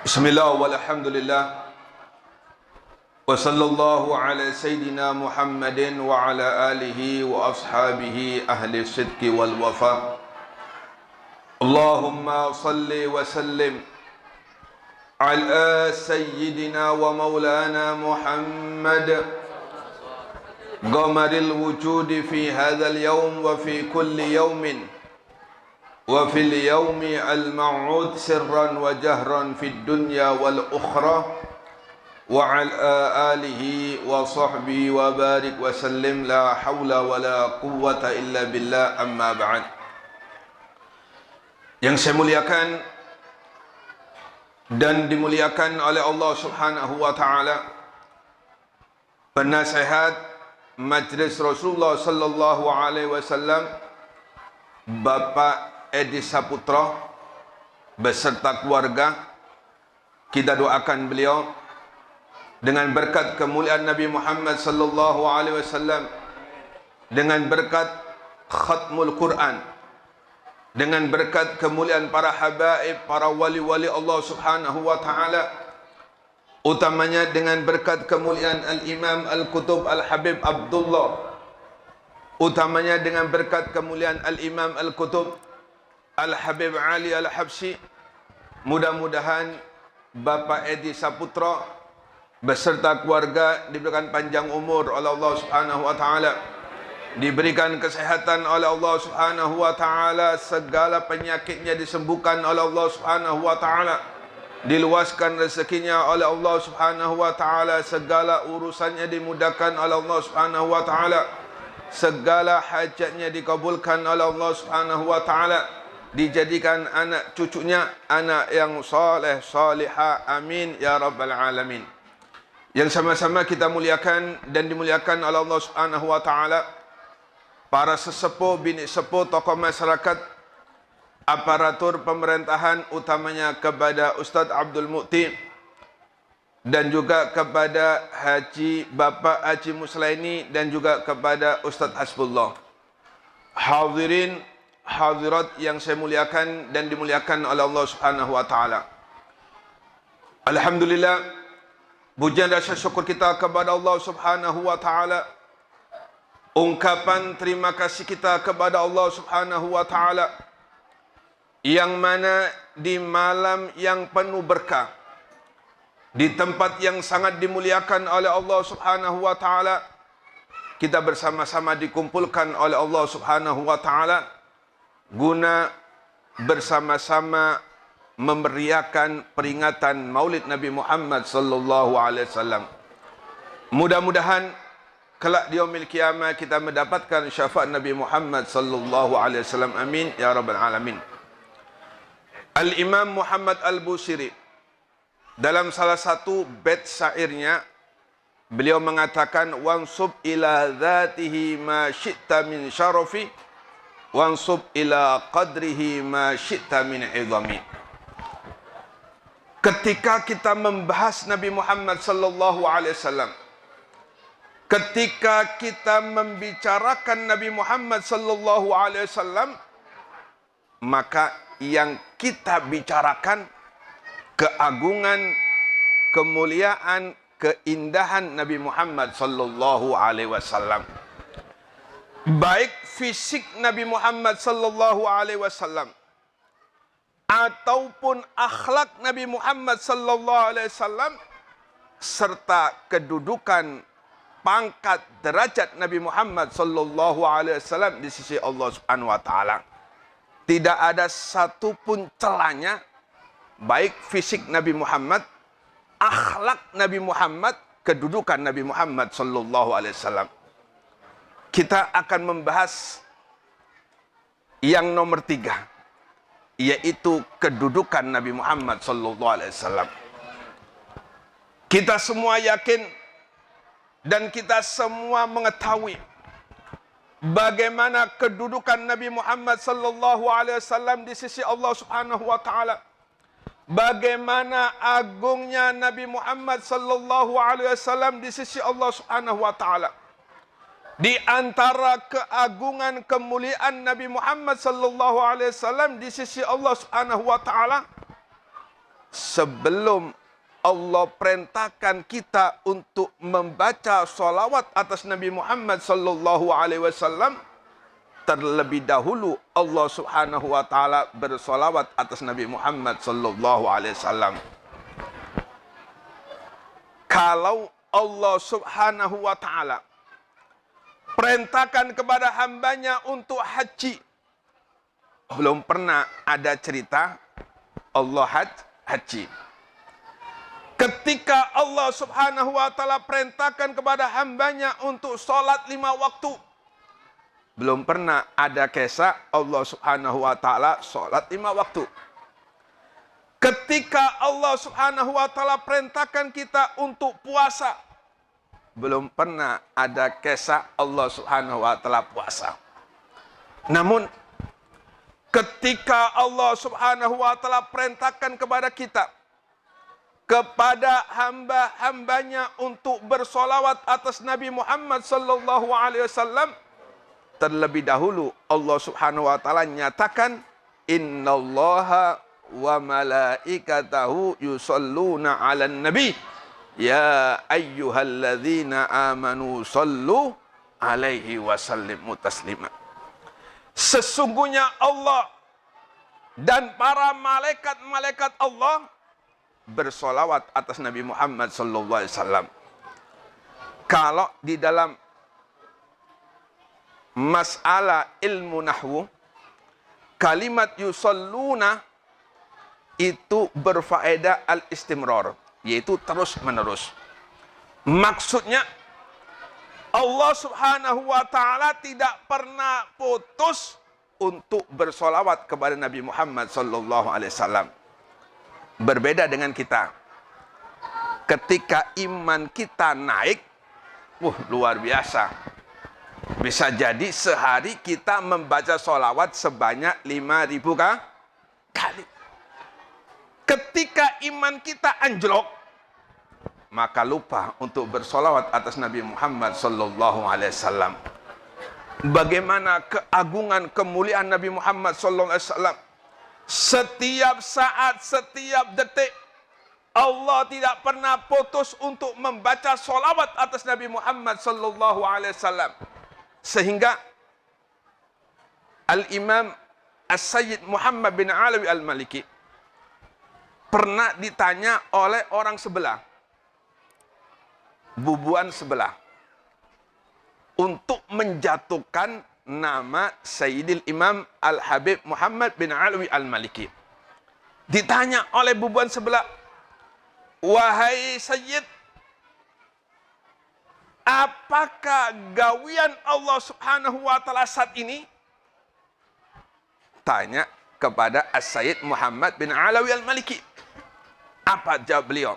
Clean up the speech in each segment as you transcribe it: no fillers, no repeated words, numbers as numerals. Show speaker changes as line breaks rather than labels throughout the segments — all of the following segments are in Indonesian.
Bismillah walhamdulillah wa sallallahu ala sayyidina Muhammadin wa ala alihi wa ashabihi ahli sidqi wal wafa. Allahumma salli wa sallim ala sayyidina wa maulana Muhammad qamaril wujudi fi hadzal yawm wa fi kulli yawmin wa fil yawmi al-ma'ud sirran wa jahran fid dunya wal ukhra wa ala alihi wa sahbihi wa barik wa sallim la hawla wa la quwwata illa billah amma ba'd. Yang saya muliakan dan dimuliakan oleh Allah Subhanahu wa taala, penasihat Majlis Rasulullah sallallahu alaihi wasallam Bapak Edi Saputra beserta keluarga, kita doakan beliau dengan berkat kemuliaan Nabi Muhammad sallallahu alaihi wasallam, dengan berkat khatmul Quran, dengan berkat kemuliaan para habaib, para wali-wali Allah Subhanahu wa taala, utamanya dengan berkat kemuliaan Al-Imam Al-Qutub Al-Habib Abdullah, utamanya dengan berkat kemuliaan Al-Imam Al-Qutub Al-Habib Ali Al-Habsyi. Mudah-mudahan Bapak Edi Saputra beserta keluarga diberikan panjang umur oleh Allah Subhanahu wa taala, diberikan kesehatan oleh Allah Subhanahu wa taala, segala penyakitnya disembuhkan oleh Allah Subhanahu wa taala, diluaskan rezekinya oleh Allah Subhanahu wa taala, segala urusannya dimudahkan oleh Allah Subhanahu wa taala, segala hajatnya dikabulkan oleh Allah Subhanahu wa taala, dijadikan anak cucunya anak yang saleh salihah, amin ya rabbal alamin. Yang sama-sama kita muliakan dan dimuliakan oleh Allah Subhanahu wa taala, para sesepuh, bini sepuh, tokoh masyarakat, aparatur pemerintahan, utamanya kepada Ustaz Abdul Mu'ti dan juga kepada Bapak Haji Muslaini dan juga kepada Ustaz Hasbullah. Hadirin hadirat yang saya muliakan dan dimuliakan oleh Allah Subhanahu wa taala. Alhamdulillah, pujian dan syukur kita kepada Allah Subhanahu wa taala. Ungkapan terima kasih kita kepada Allah Subhanahu wa taala, yang mana di malam yang penuh berkah, di tempat yang sangat dimuliakan oleh Allah Subhanahu wa taala, kita bersama-sama dikumpulkan oleh Allah Subhanahu wa taala guna bersama-sama memeriahkan peringatan Maulid Nabi Muhammad sallallahu alaihi wasallam. Mudah-mudahan kelak di yaumil qiyamah kita mendapatkan syafaat Nabi Muhammad sallallahu alaihi wasallam, amin ya rabbal alamin. Al-Imam Muhammad Al-Busiri dalam salah satu bait syairnya, beliau mengatakan, wansub ila dzatihi ma syi'ta min syarafi wansub ila qadrihi ma syi'ta min idhami. Ketika kita membahas Nabi Muhammad sallallahu alaihi wasallam, ketika kita membicarakan Nabi Muhammad sallallahu alaihi wasallam, maka yang kita bicarakan keagungan, kemuliaan, keindahan Nabi Muhammad sallallahu alaihi wasallam. Baik fisik Nabi Muhammad sallallahu alaihi wasallam ataupun akhlak Nabi Muhammad sallallahu alaihi wasallam, serta kedudukan, pangkat, derajat Nabi Muhammad sallallahu alaihi wasallam di sisi Allah Subhanahu wa taala. Tidak ada satupun celahnya, baik fisik Nabi Muhammad, akhlak Nabi Muhammad, kedudukan Nabi Muhammad sallallahu alaihi wasallam. Kita akan membahas yang nomor 3, yaitu kedudukan Nabi Muhammad sallallahu alaihi wasallam. Kita semua yakin dan kita semua mengetahui bagaimana kedudukan Nabi Muhammad sallallahu alaihi wasallam di sisi Allah Subhanahu wa taala. Bagaimana agungnya Nabi Muhammad sallallahu alaihi wasallam di sisi Allah Subhanahu wa taala. Di antara keagungan kemuliaan Nabi Muhammad sallallahu alaihi wasallam di sisi Allah Subhanahu wa taala, sebelum Allah perintahkan kita untuk membaca salawat atas Nabi Muhammad sallallahu alaihi wasallam, terlebih dahulu Allah Subhanahu wa taala bersolawat atas Nabi Muhammad sallallahu alaihi wasallam. Kalau Allah Subhanahu wa taala perintahkan kepada hambanya untuk haji, belum pernah ada cerita Allah haji. Ketika Allah Subhanahu wa taala perintahkan kepada hambanya untuk sholat 5 waktu, belum pernah ada kisah Allah Subhanahu wa taala sholat 5 waktu. Ketika Allah Subhanahu wa taala perintahkan kita untuk puasa, belum pernah ada kisah Allah Subhanahu wa taala puasa. Namun ketika Allah Subhanahu wa taala perintahkan kepada kita, kepada hamba-hambanya untuk bersolawat atas Nabi Muhammad sallallahu alaihi wasallam, terlebih dahulu Allah Subhanahu wa taala nyatakan, innallaha wa malaikatahu yusalluna 'alan nabi ya ayyuhalladzina amanu sallu alaihi wasallimu taslima. Sesungguhnya Allah dan para malaikat-malaikat Allah bersolawat atas Nabi Muhammad sallallahu alaihi wasallam. Kalau di dalam masalah ilmu nahwu, kalimat yusalluna itu berfaedah al-istimrar, yaitu terus menerus. Maksudnya Allah Subhanahu wa taala tidak pernah putus untuk bersolawat kepada Nabi Muhammad sallallahu alaihi wasallam. Berbeda dengan kita. Ketika iman kita naik, luar biasa. Bisa jadi sehari kita membaca solawat sebanyak 5.000 kali. Ketika iman kita anjlok, maka lupa untuk bersolawat atas Nabi Muhammad sallallahu alaihi wasallam. Bagaimana keagungan kemuliaan Nabi Muhammad sallallahu alaihi wasallam. Setiap saat, setiap detik, Allah tidak pernah putus untuk membaca solawat atas Nabi Muhammad sallallahu alaihi wasallam. Sehingga Al-Imam As-Sayyid Muhammad bin Alawi Al-Maliki pernah ditanya oleh orang sebelah, bubuan sebelah, untuk menjatuhkan nama Sayyidil Imam Al-Habib Muhammad bin Alawi Al-Maliki. Ditanya oleh bubuan sebelah, wahai Sayyid, apakah gawian Allah Subhanahu wa taala saat ini? Tanya kepada As-Sayyid Muhammad bin Alawi Al-Maliki. Apa jawab beliau?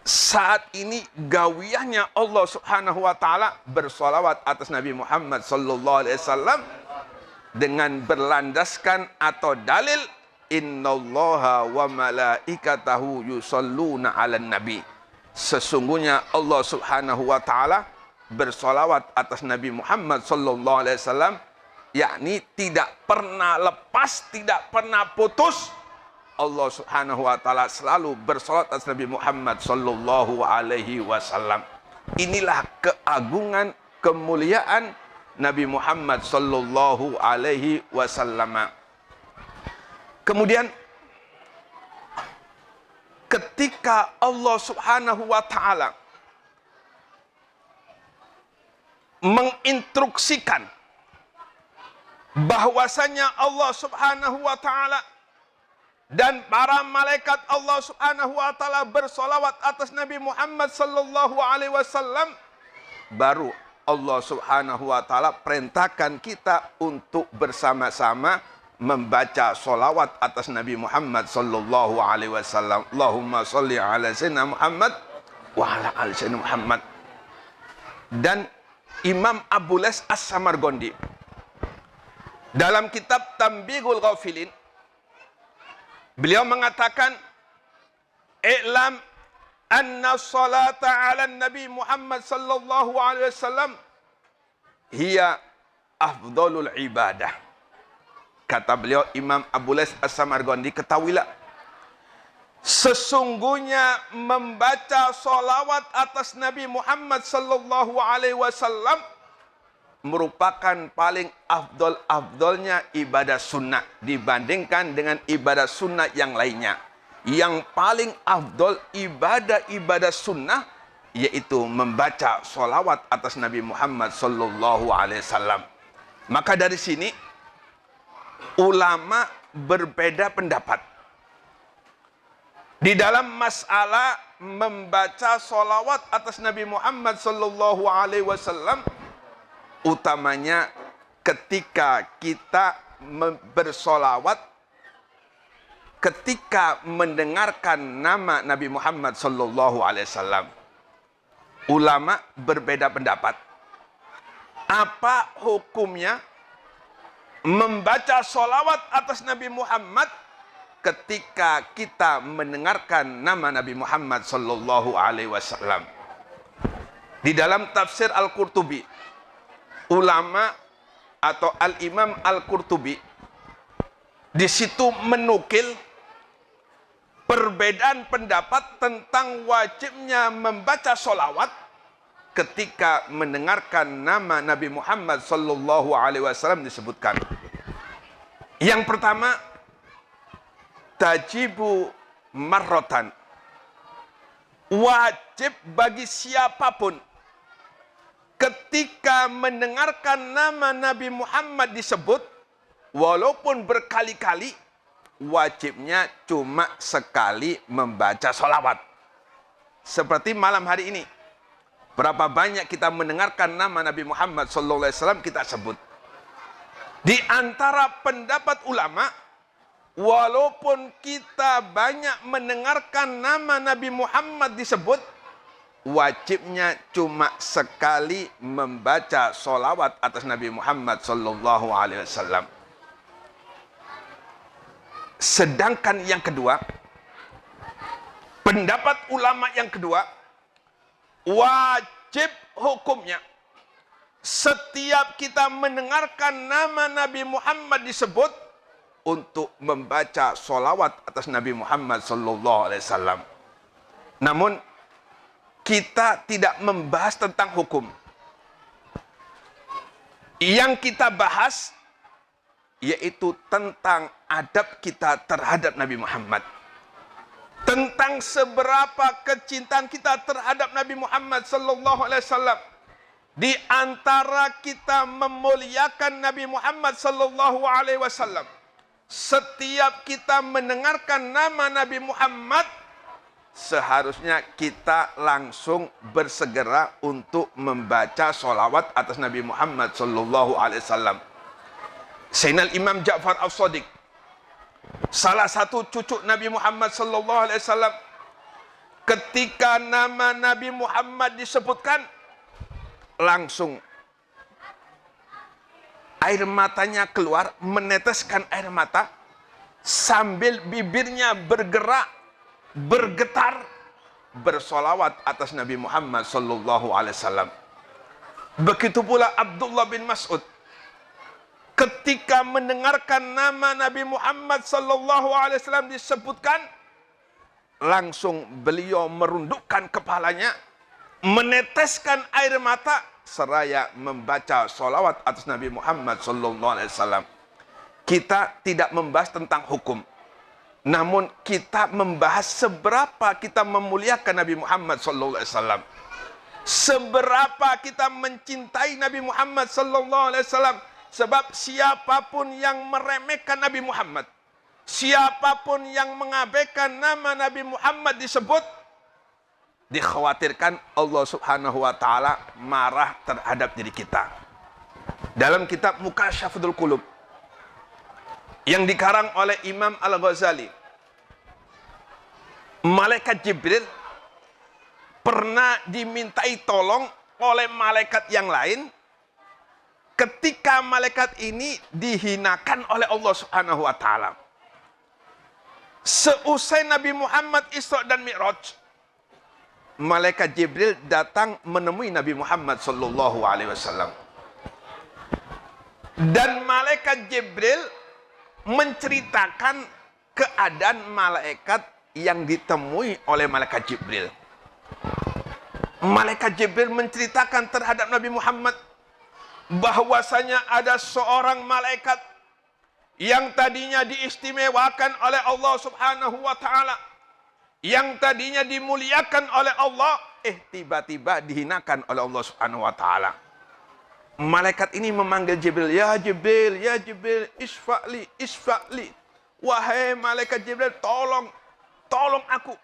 Saat ini gawiannya Allah Subhanahu wa taala bersolawat atas Nabi Muhammad sallallahu alaihi wasallam dengan berlandaskan atau dalil innallaha wa malaikatahu yusalluna 'alan nabi. Sesungguhnya Allah Subhanahu wa taala bersolawat atas Nabi Muhammad sallallahu alaihi wasallam, yakni tidak pernah lepas, tidak pernah putus. Allah Subhanahu wa taala selalu bersolawat atas Nabi Muhammad sallallahu alaihi wasallam. Inilah keagungan, kemuliaan Nabi Muhammad sallallahu alaihi wasallam. Kemudian ketika Allah Subhanahu wa taala menginstruksikan bahwasanya Allah Subhanahu wa taala dan para malaikat Allah Subhanahu wa taala bersolawat atas Nabi Muhammad sallallahu alaihi wasallam, baru Allah Subhanahu wa taala perintahkan kita untuk bersama-sama membaca solawat atas Nabi Muhammad sallallahu alaihi wasallam. Allahumma sholli ala sayyidina Muhammad wa ala ali sayyidina Muhammad. Dan Imam Abu Les As-Samargondi dalam kitab Tambihul Ghafilin, beliau mengatakan, "I'lam anna salata 'ala Nabi Muhammad sallallahu alaihi wasallam hiya afdalul ibadah." Kata beliau Imam Abu Les As-Samargondi, ketahuilah Sesungguhnya membaca solawat atas Nabi Muhammad sallallahu alaihi wasallam merupakan paling afdolnya ibadah sunnah dibandingkan dengan ibadah sunnah yang lainnya. Yang paling afdol ibadah sunnah yaitu membaca solawat atas Nabi Muhammad sallallahu alaihi wasallam. Maka dari sini ulama berbeda pendapat di dalam masalah membaca solawat atas Nabi Muhammad sallallahu alaihi wasallam, utamanya ketika kita bersolawat, ketika mendengarkan nama Nabi Muhammad sallallahu alaihi wasallam. Ulama berbeda pendapat. Apa hukumnya membaca solawat atas Nabi Muhammad ketika kita mendengarkan nama Nabi Muhammad sallallahu alaihi wasallam? Di dalam tafsir Al-Qurtubi, ulama atau Al-Imam Al-Qurtubi di situ menukil perbedaan pendapat tentang wajibnya membaca solawat ketika mendengarkan nama Nabi Muhammad sallallahu alaihi wasallam disebutkan. Yang pertama, tajibu marrotan, wajib bagi siapapun ketika mendengarkan nama Nabi Muhammad disebut, walaupun berkali-kali, wajibnya cuma sekali membaca solawat. Seperti malam hari ini, berapa banyak kita mendengarkan nama Nabi Muhammad SAW kita sebut. Di antara pendapat ulama, walaupun kita banyak mendengarkan nama Nabi Muhammad disebut, wajibnya cuma sekali membaca solawat atas Nabi Muhammad SAW. Sedangkan yang kedua, pendapat ulama yang kedua, wajib hukumnya setiap kita mendengarkan nama Nabi Muhammad disebut untuk membaca solawat atas Nabi Muhammad SAW. Namun kita tidak membahas tentang hukum. Yang kita bahas yaitu tentang adab kita terhadap Nabi Muhammad. Tentang seberapa kecintaan kita terhadap Nabi Muhammad sallallahu alaihi wasallam. Di antara kita memuliakan Nabi Muhammad sallallahu alaihi wasallam, setiap kita mendengarkan nama Nabi Muhammad, seharusnya kita langsung bersegera untuk membaca solawat atas Nabi Muhammad sallallahu alaihi wasallam. Sayyidina Imam Ja'far As-Shadiq, salah satu cucu Nabi Muhammad sallallahu alaihi wasallam, ketika nama Nabi Muhammad disebutkan, langsung air matanya keluar, meneteskan air mata, sambil bibirnya bergerak, bergetar, bersolawat atas Nabi Muhammad sallallahu alaihi wasallam. Begitu pula Abdullah bin Mas'ud, ketika mendengarkan nama Nabi Muhammad sallallahu alaihi wasallam disebutkan, langsung beliau merundukkan kepalanya, meneteskan air mata, seraya membaca solawat atas Nabi Muhammad sallallahu alaihi wasallam. Kita tidak membahas tentang hukum, namun kita membahas seberapa kita memuliakan Nabi Muhammad sallallahu alaihi wasallam. Seberapa kita mencintai Nabi Muhammad sallallahu alaihi wasallam. Sebab siapapun yang meremehkan Nabi Muhammad, siapapun yang mengabaikan nama Nabi Muhammad disebut, dikhawatirkan Allah Subhanahu wa taala marah terhadap diri kita. Dalam kitab Mukasyafatul Qulub yang dikarang oleh Imam Al-Ghazali, malaikat Jibril pernah dimintai tolong oleh malaikat yang lain ketika malaikat ini dihinakan oleh Allah Subhanahu wa taala. Seusai Nabi Muhammad Isra dan Mi'raj, malaikat Jibril datang menemui Nabi Muhammad sallallahu alaihi wasallam. Dan malaikat Jibril menceritakan keadaan malaikat yang ditemui oleh malaikat Jibril. Malaikat Jibril menceritakan terhadap Nabi Muhammad bahwasanya ada seorang malaikat yang tadinya diistimewakan oleh Allah Subhanahu wa taala, yang tadinya dimuliakan oleh Allah, tiba-tiba dihinakan oleh Allah Subhanahu wa taala. Malaikat ini memanggil Jibril, ya Jibril, ya Jibril, isfa'li, isfa'li. Wahai malaikat Jibril, tolong aku.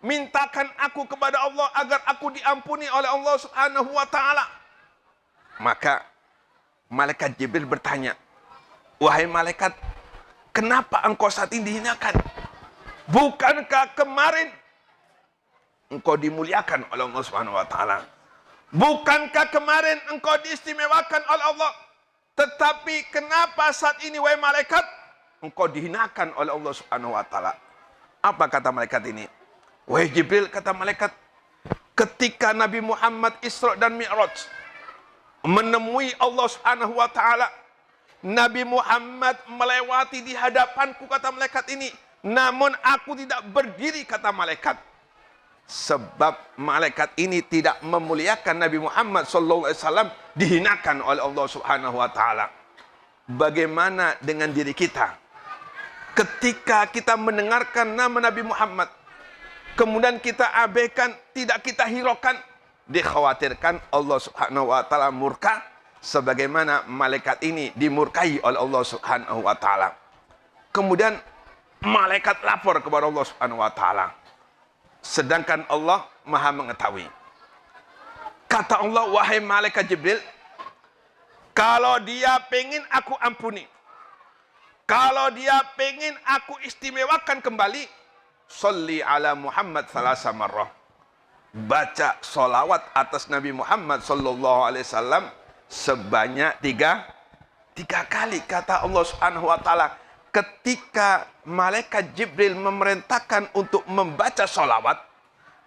Mintakan aku kepada Allah agar aku diampuni oleh Allah Subhanahu wa taala. Maka malaikat Jibril bertanya, wahai malaikat, kenapa engkau saat ini dihinakan? Bukankah kemarin engkau dimuliakan oleh Allah Subhanahu wa taala? Bukankah kemarin engkau diistimewakan oleh Allah? Tetapi kenapa saat ini wahai malaikat engkau dihinakan oleh Allah Subhanahu wa taala? Apa kata malaikat ini? Wahai Jibril, kata malaikat, ketika Nabi Muhammad Isra dan Mi'raj menemui Allah Subhanahu wa taala, Nabi Muhammad melewati di hadapanku, kata malaikat ini. Namun aku tidak berdiri, kata malaikat. Sebab malaikat ini tidak memuliakan Nabi Muhammad SAW, dihinakan oleh Allah Subhanahu wa taala. Bagaimana dengan diri kita? Ketika kita mendengarkan nama Nabi Muhammad, kemudian kita abaikan, tidak kita hiraukan, dikhawatirkan Allah Subhanahu wa taala murka sebagaimana malaikat ini dimurkai oleh Allah Subhanahu wa taala. Kemudian malaikat lapor kepada Allah Subhanahu wa taala. Sedangkan Allah Maha mengetahui. Kata Allah, wahai malaikat Jibril, kalau dia pengen aku ampuni, kalau dia pengen aku istimewakan kembali, sholli ala Muhammad salasa marrah. Baca solawat atas Nabi Muhammad sallallahu alaihi wasallam sebanyak tiga kali, kata Allah Subhanahu wa taala. Ketika malaikat Jibril memerintahkan untuk membaca solawat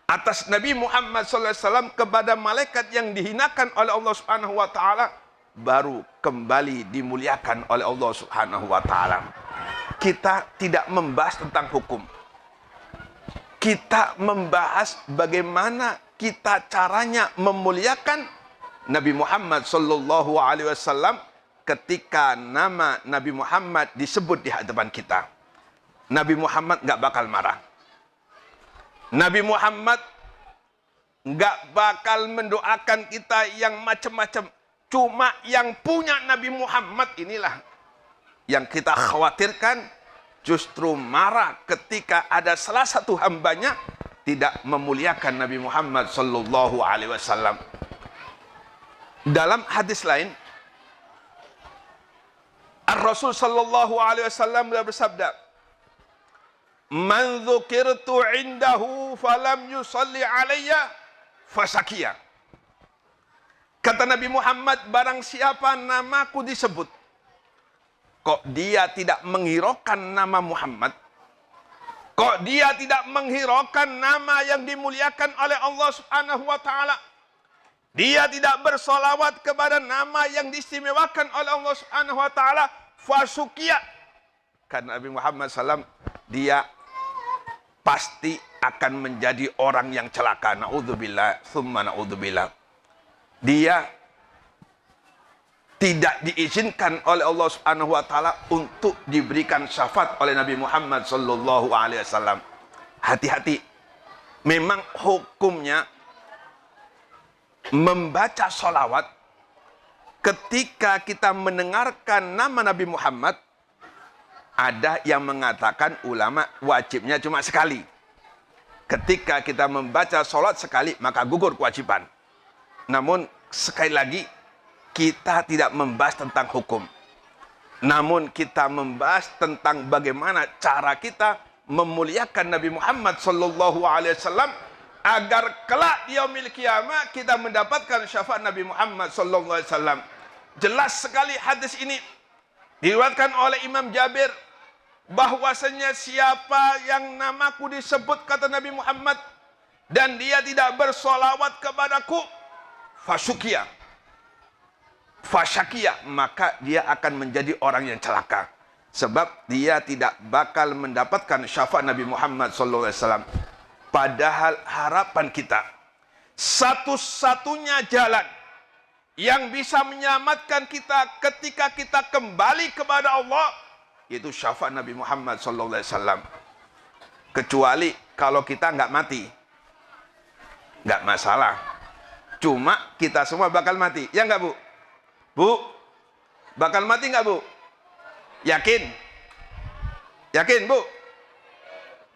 atas Nabi Muhammad SAW kepada malaikat yang dihinakan oleh Allah Subhanahu wa taala, baru kembali dimuliakan oleh Allah Subhanahu wa taala. Kita tidak membahas tentang hukum. Kita membahas bagaimana kita caranya memuliakan Nabi Muhammad sallallahu alaihi wasallam ketika nama Nabi Muhammad disebut di hadapan kita. Nabi Muhammad nggak bakal marah. Nabi Muhammad nggak bakal mendoakan kita yang macam-macam. Cuma yang punya Nabi Muhammad inilah yang kita khawatirkan, justru marah ketika ada salah satu hambanya tidak memuliakan Nabi Muhammad sallallahu alaihi wasallam. Dalam hadis lain, Ar-Rasul sallallahu alaihi wasallam bersabda, "Man dzukirtu indahu falam yusalli alayya fasakiya." Kata Nabi Muhammad, barang siapa namaku disebut, kok dia tidak menghiraukan nama Muhammad, kok dia tidak menghiraukan nama yang dimuliakan oleh Allah Subhanahu wa taala, dia tidak bersolawat kepada nama yang diistimewakan oleh Allah Subhanahu wa taala, fasukiya. Karena Nabi Muhammad SAW, dia pasti akan menjadi orang yang celaka. Na'udzubillah, thumma na'udzubillah. Dia tidak diizinkan oleh Allah Subhanahu wa taala untuk diberikan syafaat oleh Nabi Muhammad sallallahu alaihi wasallam. Hati-hati. Memang hukumnya membaca solawat ketika kita mendengarkan nama Nabi Muhammad, ada yang mengatakan ulama wajibnya cuma sekali. Ketika kita membaca solat sekali, maka gugur kewajiban. Namun sekali lagi, kita tidak membahas tentang hukum. Namun kita membahas tentang bagaimana cara kita memuliakan Nabi Muhammad sallallahu alaihi wasallam agar kelak di yaumil qiyamah kita mendapatkan syafaat Nabi Muhammad sallallahu alaihi wasallam. Jelas sekali hadis ini diriwayatkan oleh Imam Jabir bahwasanya siapa yang namaku disebut, kata Nabi Muhammad, dan dia tidak bersolawat kepadaku, fasyakiya, maka dia akan menjadi orang yang celaka. Sebab dia tidak bakal mendapatkan syafaat Nabi Muhammad SAW. Padahal harapan kita, satu-satunya jalan yang bisa menyelamatkan kita ketika kita kembali kepada Allah, yaitu syafaat Nabi Muhammad SAW. Kecuali kalau kita nggak mati, nggak masalah. Cuma kita semua bakal mati, ya nggak Bu? Bu, bakal mati nggak Bu? Yakin? Yakin Bu?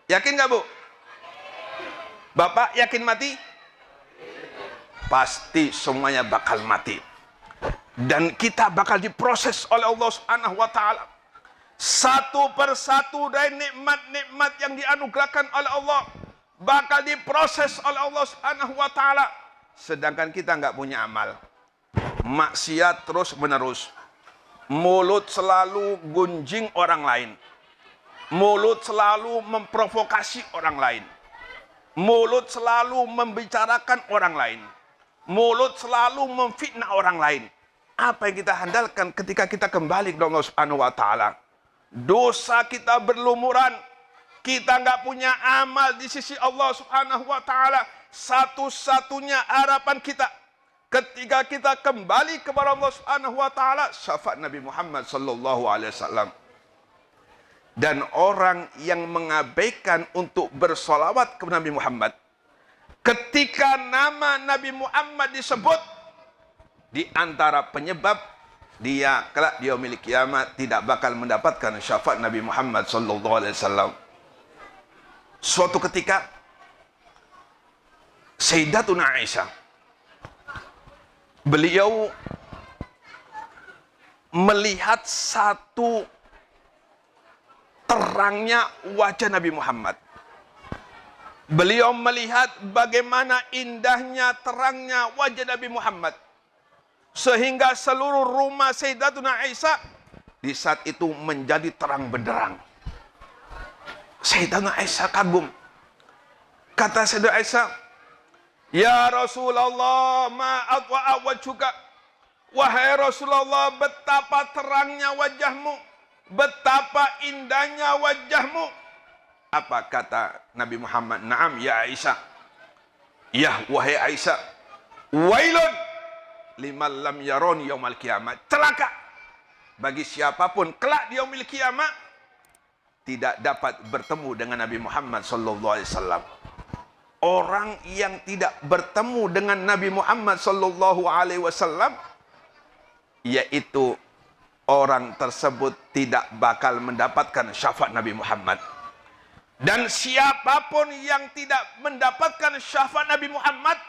Yakin nggak Bu? Bapak yakin mati? Pasti semuanya bakal mati. Dan kita bakal diproses oleh Allah Subhanahu wa taala. Satu persatu dari nikmat-nikmat yang dianugerahkan oleh Allah bakal diproses oleh Allah Subhanahu wa taala. Sedangkan kita nggak punya amal. Maksiat terus menerus. Mulut selalu gunjing orang lain. Mulut selalu memprovokasi orang lain. Mulut selalu membicarakan orang lain. Mulut selalu memfitnah orang lain. Apa yang kita handalkan ketika kita kembali ke Allah Subhanahu wa taala? Dosa kita berlumuran. Kita nggak punya amal di sisi Allah Subhanahu wa taala. Satu-satunya harapan kita ketika kita kembali kepada Allah Subhanahu wa taala, syafaat Nabi Muhammad sallallahu alaihi wasallam. Dan orang yang mengabaikan untuk bersolawat kepada Nabi Muhammad, ketika nama Nabi Muhammad disebut, di antara penyebab dia kelak di yaumil kiamat tidak bakal mendapatkan syafaat Nabi Muhammad sallallahu alaihi wasallam. Suatu ketika Sayyidatuna Aisyah, beliau melihat satu terangnya wajah Nabi Muhammad. Beliau melihat bagaimana indahnya terangnya wajah Nabi Muhammad, sehingga seluruh rumah Sayyidatuna Aisyah di saat itu menjadi terang benderang. Sayyidatuna Aisyah kagum. Kata Sayyidatuna Aisyah, "Ya Rasulullah, ma'at wa awwajuka." Wahai Rasulullah, betapa terangnya wajahmu, betapa indahnya wajahmu. Apa kata Nabi Muhammad? "Na'am ya Aisyah." Ya wahai Aisyah, wailun liman lam yaroni yaumal kiamat. Celaka bagi siapapun kelak di yaumil kiamat tidak dapat bertemu dengan Nabi Muhammad sallallahu alaihi wasallam. Orang yang tidak bertemu dengan Nabi Muhammad sallallahu alaihi wasallam, yaitu orang tersebut tidak bakal mendapatkan syafaat Nabi Muhammad. Dan siapapun yang tidak mendapatkan syafaat Nabi Muhammad,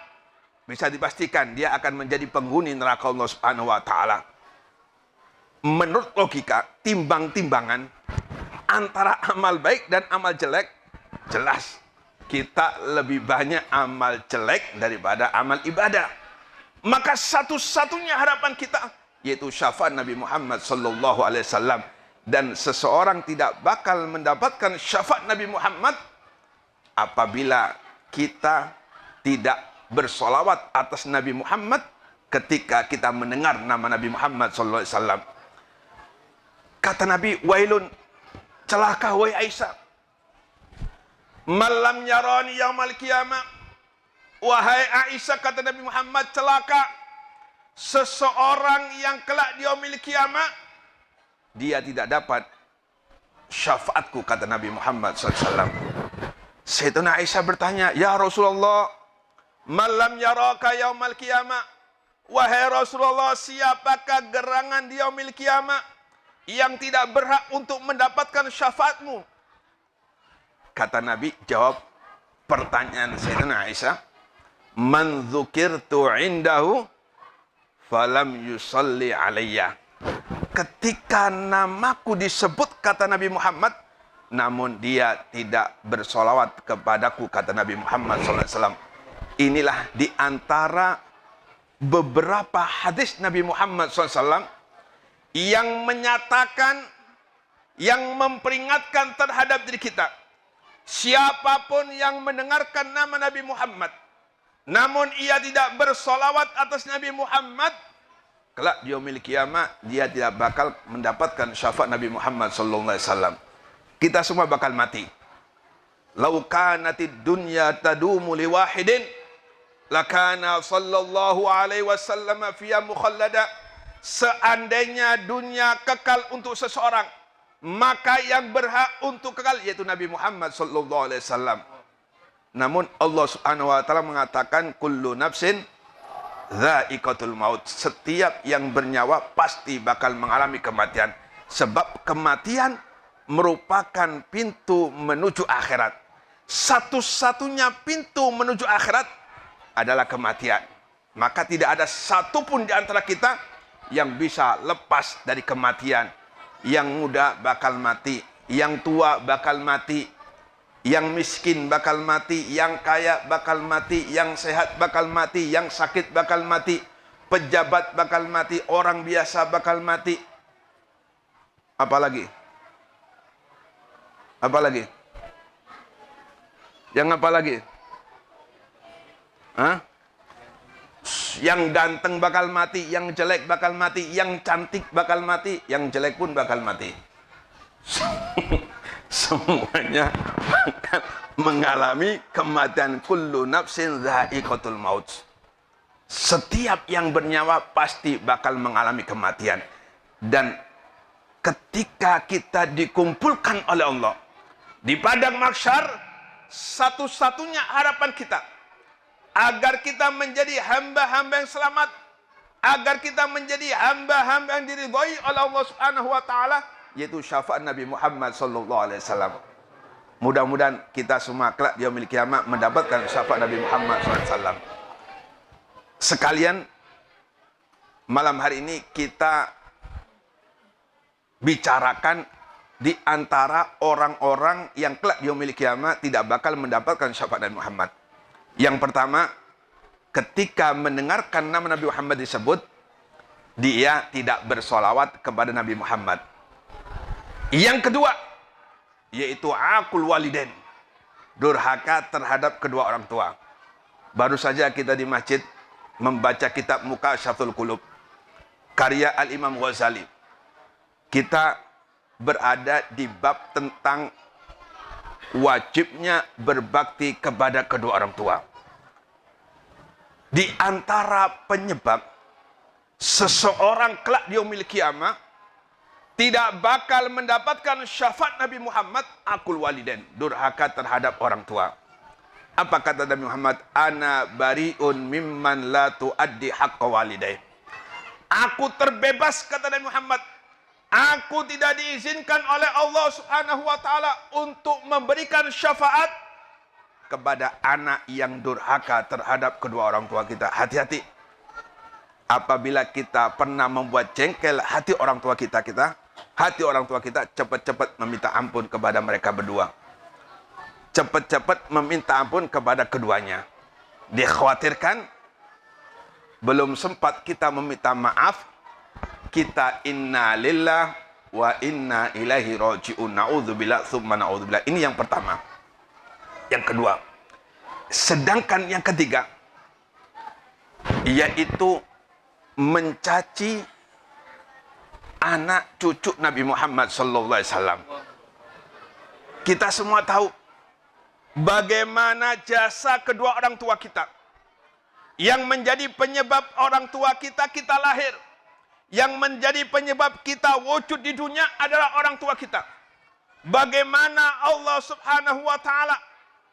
bisa dipastikan dia akan menjadi penghuni neraka Allah Subhanahu wa taala. Menurut logika, timbang-timbangan antara amal baik dan amal jelek, jelas kita lebih banyak amal jelek daripada amal ibadah. Maka satu-satunya harapan kita yaitu syafaat Nabi Muhammad sallallahu alaihi wasallam. Dan seseorang tidak bakal mendapatkan syafaat Nabi Muhammad apabila kita tidak bersolawat atas Nabi Muhammad ketika kita mendengar nama Nabi Muhammad sallallahu alaihi wasallam. Kata Nabi, wailun, celaka wahai Aisyah, malam yarani yaumal qiyamah. Wahai Aisyah, kata Nabi Muhammad, celaka seseorang yang kelak di yaumil qiyamah dia tidak dapat syafaatku, kata Nabi Muhammad SAW. Sayyidina Aisyah bertanya, ya Rasulullah, malam yaraka yaumal qiyamah. Wahai Rasulullah, siapakah gerangan di yaumil qiyamah yang tidak berhak untuk mendapatkan syafaatmu? Kata Nabi, jawab pertanyaan Sayyidina Aisyah, man dzukirtu indahu falam yusalli alayya. Ketika namaku disebut, kata Nabi Muhammad, namun dia tidak bersolawat kepadaku, kata Nabi Muhammad SAW. Inilah di antara beberapa hadis Nabi Muhammad SAW yang menyatakan, yang memperingatkan terhadap diri kita. Siapapun yang mendengarkan nama Nabi Muhammad, namun ia tidak bersolawat atas Nabi Muhammad, kelak di yaumil kiamat dia tidak bakal mendapatkan syafaat Nabi Muhammad sallallahu alaihi wasallam. Kita semua bakal mati. Lau kanatid dunya tadumu li wahidin lakana sallallahu alaihi wasallam fiya mukhallada. Seandainya dunia kekal untuk seseorang, maka yang berhak untuk kekal yaitu Nabi Muhammad sallallahu alaihi wasallam. Namun Allah Subhanahu wa taala mengatakan kullu nafsin dha'iqatul maut. Setiap yang bernyawa pasti bakal mengalami kematian. Sebab kematian merupakan pintu menuju akhirat. Satu-satunya pintu menuju akhirat adalah kematian. Maka tidak ada satupun di antara kita yang bisa lepas dari kematian. Yang muda bakal mati, yang tua bakal mati, yang miskin bakal mati, yang kaya bakal mati, yang sehat bakal mati, yang sakit bakal mati, pejabat bakal mati, orang biasa bakal mati. Apalagi? Apalagi? Yang apa lagi? Hah? Yang ganteng bakal mati, yang jelek bakal mati, yang cantik bakal mati, yang jelek pun bakal mati. Semuanya akan mengalami kematian. Kullu nafsin dha'iqatul maut. Setiap yang bernyawa pasti bakal mengalami kematian. Dan ketika kita dikumpulkan oleh Allah di padang mahsyar, satu-satunya harapan kita agar kita menjadi hamba-hamba yang selamat, agar kita menjadi hamba-hamba yang diridhai oleh Allah Subhanahu wa taala, yaitu syafaat Nabi Muhammad sallallahu alaihi wasallam. Mudah-mudahan kita semua kelak di yaumil kiamat mendapatkan syafaat Nabi Muhammad sallallahu alaihi wasallam. Sekalian, malam hari ini kita bicarakan di antara orang-orang yang kelak di yaumil kiamat tidak bakal mendapatkan syafaat Nabi Muhammad. Yang pertama, ketika mendengarkan nama Nabi Muhammad disebut, dia tidak bersolawat kepada Nabi Muhammad. Yang kedua, yaitu aqul walidain, durhaka terhadap kedua orang tua. Baru saja kita di masjid membaca kitab Mukasyafatul Qulub, karya Al-Imam Ghazali. Kita berada di bab tentang wajibnya berbakti kepada kedua orang tua. Di antara penyebab seseorang kelak di yaumil kiamah tidak bakal mendapatkan syafaat Nabi Muhammad, aqul walidain, durhaka terhadap orang tua. Apa kata Nabi Muhammad? Ana bariun mimman la tuaddi haqqa walidain. Aku terbebas, kata Nabi Muhammad. Aku tidak diizinkan oleh Allah Subhanahu wa taala untuk memberikan syafaat kepada anak yang durhaka terhadap kedua orang tua kita. Hati-hati. Apabila kita pernah membuat jengkel hati orang tua kita, cepat-cepat meminta ampun kepada mereka berdua. Cepat-cepat meminta ampun kepada keduanya. Dikhawatirkan belum sempat kita meminta maaf, kita inna lillah wa inna ilaihi raji'un. Na'udzubillah tsumma na'udzubillah. Ini yang pertama. Yang kedua. Sedangkan yang ketiga, yaitu mencaci anak cucu Nabi Muhammad sallallahu alaihi wasallam. Kita semua tahu bagaimana jasa kedua orang tua kita yang menjadi penyebab orang tua kita lahir. Yang menjadi penyebab kita wujud di dunia adalah orang tua kita. Bagaimana Allah Subhanahu wa taala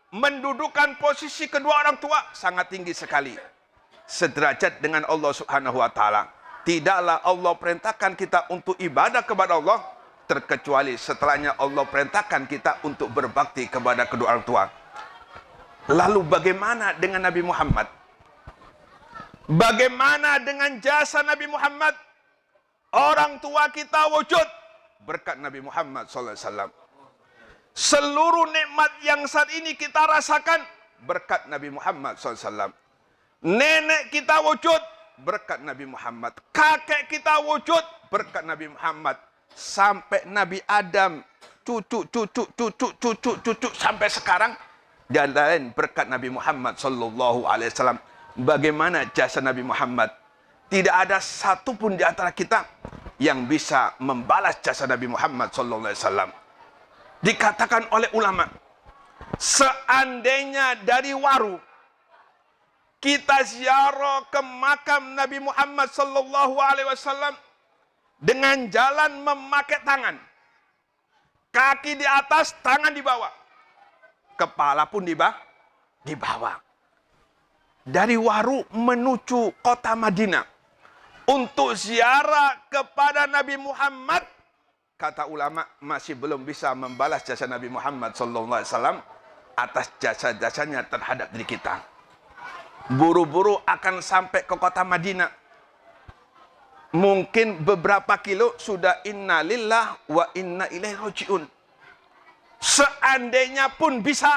mendudukan posisi kedua orang tua sangat tinggi sekali. Sederajat dengan Allah Subhanahu wa taala. Tidaklah Allah perintahkan kita untuk ibadah kepada Allah terkecuali setelahnya Allah perintahkan kita untuk berbakti kepada kedua orang tua. Lalu bagaimana dengan Nabi Muhammad? Bagaimana dengan jasa Nabi Muhammad? Orang tua kita wujud berkat Nabi Muhammad SAW. Seluruh nikmat yang saat ini kita rasakan berkat Nabi Muhammad SAW. Nenek kita wujud berkat Nabi Muhammad. Kakek kita wujud berkat Nabi Muhammad. Sampai Nabi Adam, cucu sampai sekarang dan lain berkat Nabi Muhammad SAW. Bagaimana jasa Nabi Muhammad? tidak ada satupun di antara kita yang bisa membalas jasa Nabi Muhammad SAW. Dikatakan oleh ulama, seandainya dari Waru kita ziarah ke makam Nabi Muhammad SAW dengan jalan memakai tangan, kaki di atas, tangan di bawah, kepala pun di bawah. Dari Waru menuju kota Madinah untuk ziarah kepada Nabi Muhammad, kata ulama masih belum bisa membalas jasa Nabi Muhammad SAW atas jasa-jasanya terhadap diri kita. Buru-buru akan sampai ke kota Madinah, mungkin beberapa kilo sudah innalillah wa inna ilaihi rajiun. Seandainya pun bisa,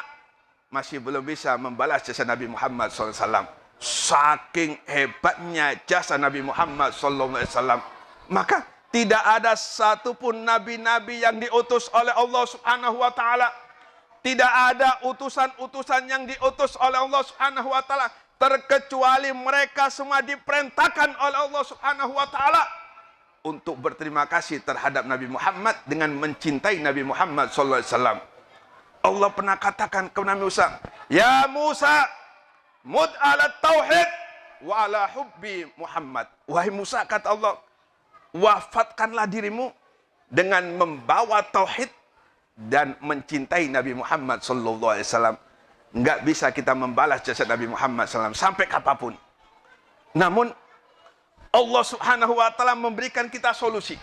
masih belum bisa membalas jasa Nabi Muhammad SAW. Saking hebatnya jasa Nabi Muhammad SAW. Maka tidak ada satupun nabi-nabi yang diutus oleh Allah Subhanahu wa Ta'ala. Tidak ada utusan-utusan yang diutus oleh Allah Subhanahu wa Ta'ala, terkecuali mereka semua diperintahkan oleh Allah Subhanahu wa Ta'ala untuk berterima kasih terhadap Nabi Muhammad dengan mencintai Nabi Muhammad SAW. Allah pernah katakan kepada Nabi Musa, "Ya Musa, mud ala tauhid wa ala hubbi Muhammad." Wahai Musa, kata Allah, wafatkanlah dirimu dengan membawa tauhid dan mencintai Nabi Muhammad SAW. Enggak bisa kita membalas jasa Nabi Muhammad SAW sampai kapanpun. Namun Allah Subhanahu wa Ta'ala memberikan kita solusi.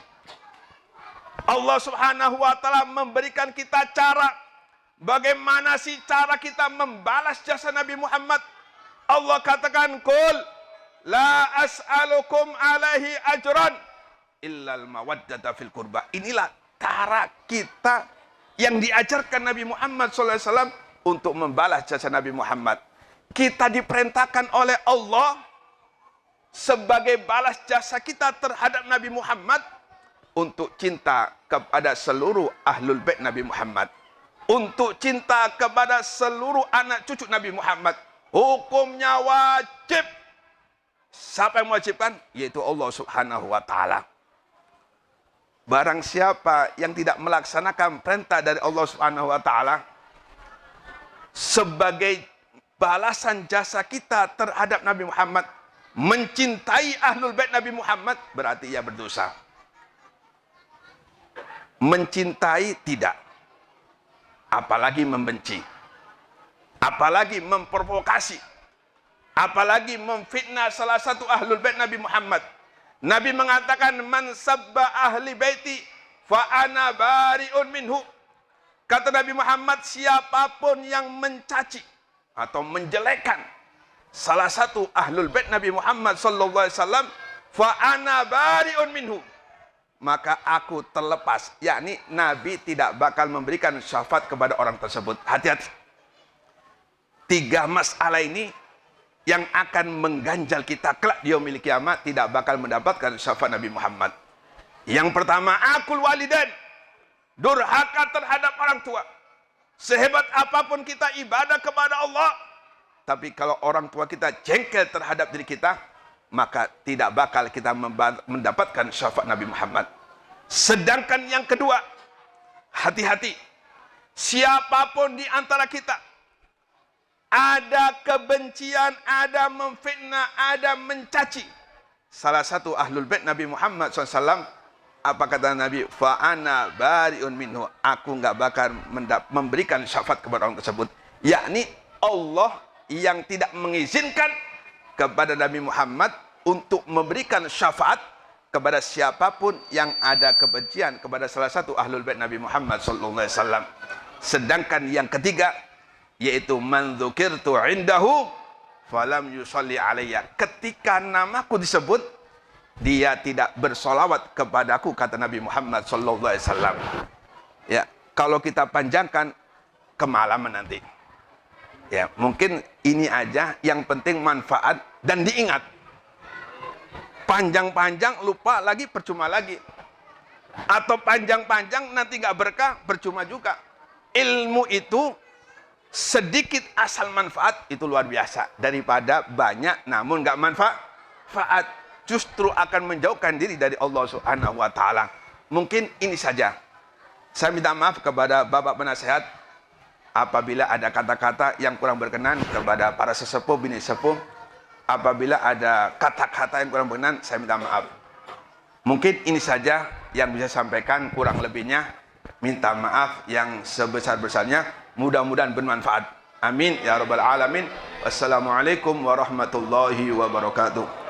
Allah Subhanahu wa Ta'ala memberikan kita cara. Bagaimana sih cara kita membalas jasa Nabi Muhammad? Allah katakan, "Qul la as'alukum alaihi ajran illal mawaddata fil qurba." Inilah cara kita yang diajarkan Nabi Muhammad SAW untuk membalas jasa Nabi Muhammad. Kita diperintahkan oleh Allah sebagai balas jasa kita terhadap Nabi Muhammad untuk cinta kepada seluruh ahlul bait Nabi Muhammad, untuk cinta kepada seluruh anak cucu Nabi Muhammad. Hukumnya wajib. Siapa yang mewajibkan? Yaitu Allah Subhanahu wa Ta'ala. Barang siapa yang tidak melaksanakan perintah dari Allah Subhanahu wa Ta'ala sebagai balasan jasa kita terhadap Nabi Muhammad, mencintai ahlul bait Nabi Muhammad, berarti ia berdosa. Mencintai tidak, apalagi membenci, apalagi memprovokasi, apalagi memfitnah salah satu ahlul bait Nabi Muhammad. Nabi mengatakan, "Man sabba ahli baiti fa ana bari'un minhu." Kata Nabi Muhammad, siapapun yang mencaci atau menjelekkan salah satu ahlul bait Nabi Muhammad SAW, fa ana bari'un minhu, maka aku terlepas. Yakni Nabi tidak bakal memberikan syafaat kepada orang tersebut. Hati-hati. 3 masalah ini yang akan mengganjal kita kelak di yaumil kiamat, tidak bakal mendapatkan syafaat Nabi Muhammad. Yang pertama, akul walidain, durhaka terhadap orang tua. Sehebat apapun kita ibadah kepada Allah, tapi kalau orang tua kita jengkel terhadap diri kita, maka tidak bakal kita mendapatkan syafaat Nabi Muhammad. Sedangkan yang kedua, hati-hati. Siapapun di antara kita ada kebencian, ada memfitnah, ada mencaci salah satu ahlul bait Nabi Muhammad SAW, apa kata Nabi? Fa ana bari'un minhu, aku enggak bakal memberikan syafaat kepada orang tersebut. Yakni Allah yang tidak mengizinkan kepada Nabi Muhammad untuk memberikan syafaat kepada siapapun yang ada kebencian kepada salah satu ahlul bait Nabi Muhammad SAW. Sedangkan yang ketiga, yaitu man dzukirtu indahu falam yusalli alayya, ketika namaku disebut dia tidak bersolawat kepadaku, kata Nabi Muhammad SAW. Ya, kalau kita panjangkan kemalaman nanti. Ya, mungkin ini aja yang penting manfaat dan diingat. Panjang-panjang lupa lagi, percuma lagi. Atau panjang-panjang nanti nggak berkah, percuma juga. Ilmu itu sedikit asal manfaat itu luar biasa daripada banyak namun nggak manfaat. justru akan menjauhkan diri dari Allah Subhanahu wa taala. Mungkin ini saja. Saya minta maaf kepada Bapak penasehat apabila ada kata-kata yang kurang berkenan, kepada para sesepuh bini sepuh apabila ada kata-kata yang kurang berkenan, saya minta maaf. Mungkin ini saja yang bisa sampaikan, kurang lebihnya minta maaf yang sebesar-besarnya. Mudah-mudahan bermanfaat. Amin ya rabbal alamin. Wassalamualaikum warahmatullahi wabarakatuh.